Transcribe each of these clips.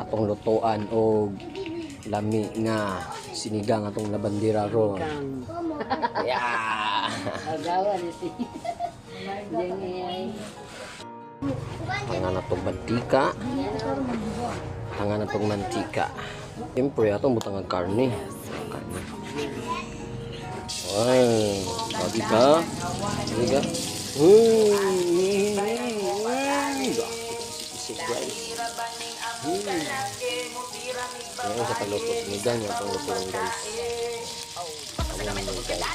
atong lutuan o lami nga sinigang atong labandira ron. Yeah. Agawan iti. Jengay. Tangan natong mantika. Tangan natong mantika. Siyempre atong butang ang karne. Ay, sabi ka? Sabi ka? Ngayon sa pagluto sinigang yung itong luto ng guys. Ano mo guys?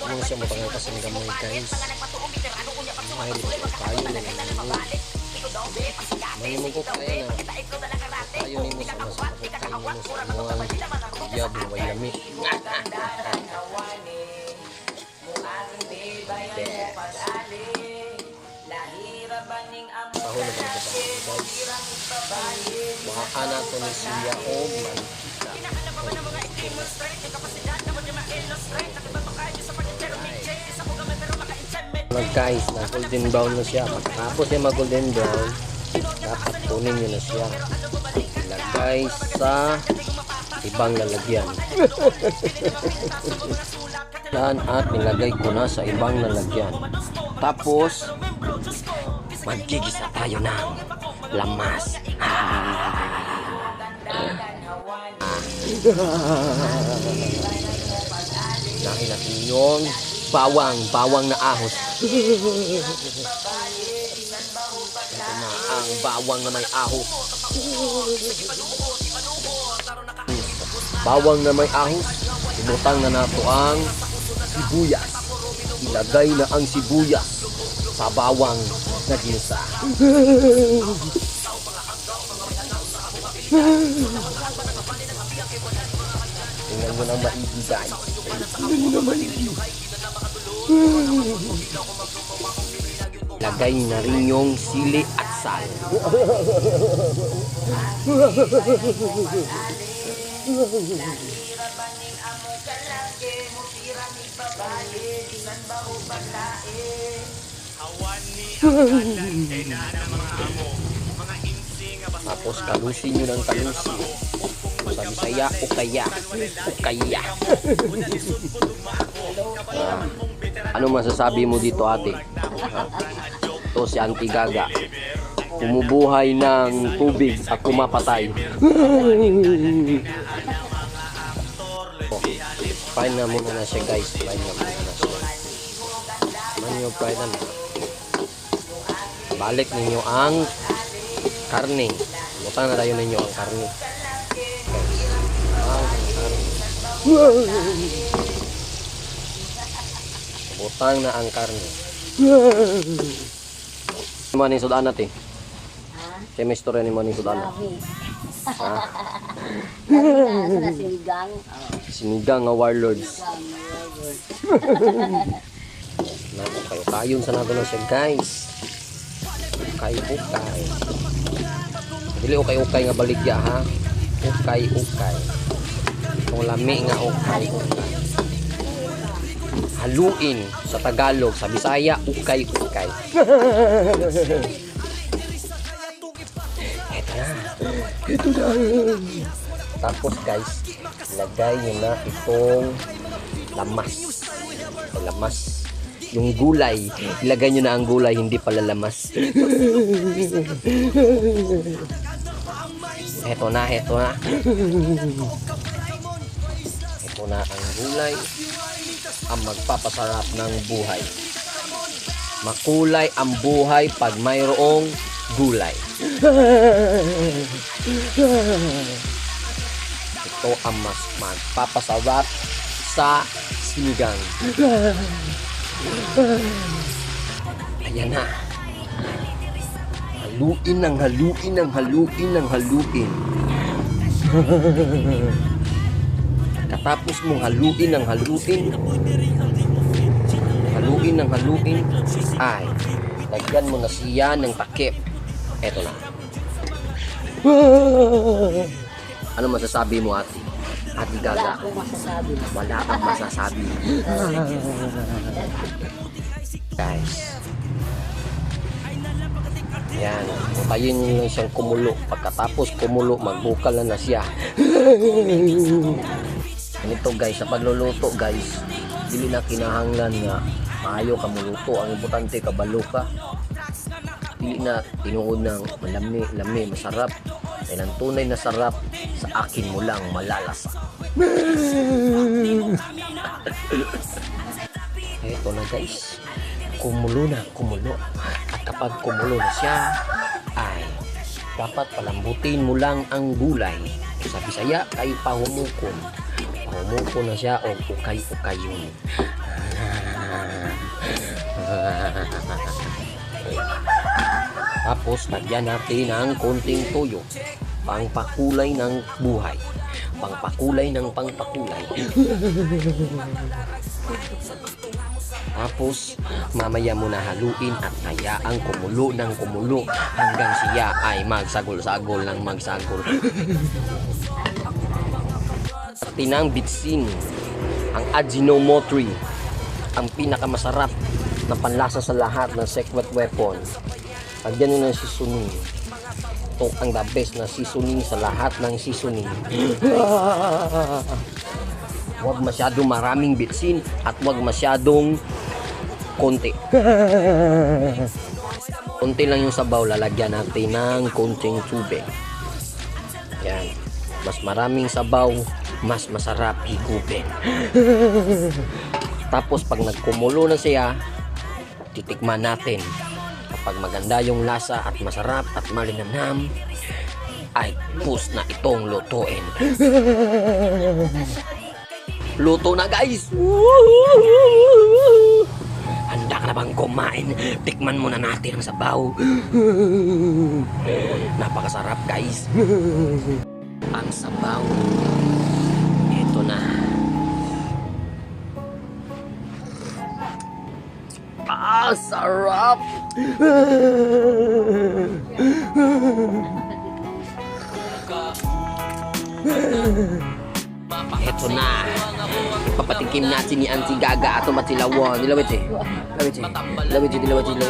Ano siya matanggal ka sinigang mo guys? Ay, tayo na may mo ko kaya na tayo ni mo sa mas tayo mo sa mga yabo may lami. Taho na pala sa guys. Makakana to ni siya o mantika. Guys, na golden brown na siya. Pagkatapos niya mag golden brown, dapat kunin nyo na siya. Ilagay sa ibang lalagyan. Yan at nilagay ko na sa ibang lalagyan. Tapos, magigisa tayo ng lamas. Nahin natin yung bawang na ahos. Ito na ang bawang na may ahos. Bawang na may ahos. Ibutang na nato ang sibuyas. Ilagay na ang sibuyas sa bawang na ginisa. Tingnan mo na maigi guys. Tingnan mo na maigi. Lagay na rin yung sili at sal. Tapos kalusin nyo ng kalusin. Sa Bisaya, ukaya. Ukaya. Ano masasabi mo dito ate? Ito si Auntie Gaga. Bumubuhay ng tubig at kumapatay. Fry na muna na siya guys. Fry na muna na siya. Manyo fry na na. Balik ninyo ang karne. Butang na tayo ninyo ang karne. Butang na ang karne. Ano ni sudan natin? Kaya may istorya ni Mani sudan. Sinigang. Sinigang nga warlords. Naku kayo. Kayon sa nato na siya guys. Ukay. Dili ukay nga baligya ha. Ukay. Itong lami nga ukay. Haluin sa Tagalog, sa Bisaya, ukay. Ito na. Tapos guys, lagay nyo na itong lamas. Lamas. Yung gulay, ilagay nyo na ang gulay, hindi pala lamas. Ito na. Ito na ang gulay. Ang magpapasarap ng buhay. Makulay ang buhay pag mayroong gulay. Ito ang mas magpapasarap sa sinigang. Ayan na. Haluin. Katapos mong haluin, ay lagyan mo na siya ng takip. Eto na. Ano masasabi mo, ate? Ate Wala Gaga? akong masasabi. Wala kang masasabi. Guys. Yan. Tayo nyo lang siyang kumulo. Pagkatapos kumulo, magbukal na siya. Ganito guys, sa pagluluto guys, dili na kinahanglan nga maayo ka muluto. Ang importante kabalo ka. Dili na tinuod ng malami, masarap. Dahil ang tunay na sarap sa akin mo lang malalasa. Eto na guys, kumulo na, kumulo. At kapag kumulo na siya, ay dapat palambutin mo lang ang gulay. Sa Bisaya ay pahumukon. Pahumukon na siya o ukay-ukayon. Tapos lagyan natin ng konting toyo. Pangpakulay ng buhay. Pangpakulay ng pangpakulay. Tapos mamaya mo na haluin at hayaang kumulo ng kumulo hanggang siya ay magsagol-sagol ng magsagol. At tinang bitsin, ang Ajinomoto, ang pinakamasarap na panlasa sa lahat ng secret weapon. Lagyan nyo ng seasoning. Ito ang the best na seasoning sa lahat ng seasoning. Huwag masyadong maraming bitsin at huwag masyadong konti. Konti lang yung sabaw, lalagyan natin ng konting tubig. Yan. Mas maraming sabaw, mas masarap higupin. Tapos pag nagkumulo na siya, titikman natin. Kapag maganda yung lasa at masarap at malinamnam, ay pus na itong lutuin. Luto na guys! Handa ka na bang kumain? Tikman muna natin ang sabaw. Napakasarap guys. Ang sabaw. Ito na. Ah, sarap! Ito na. Ipapatikim natin ni Auntie Gaga ato matilawan. Dilawit eh. Dilawit eh.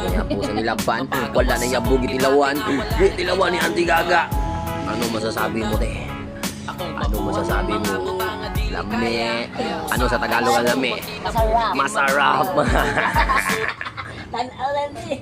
Yapo sa nilaban. Wala na yabog itilawan. Tilawan ni Auntie Gaga. Ano masasabi mo te? Ano masasabi mo? Lami. Ano sa Tagalog ang lami? Masarap. Masarap. Tanaw lang eh.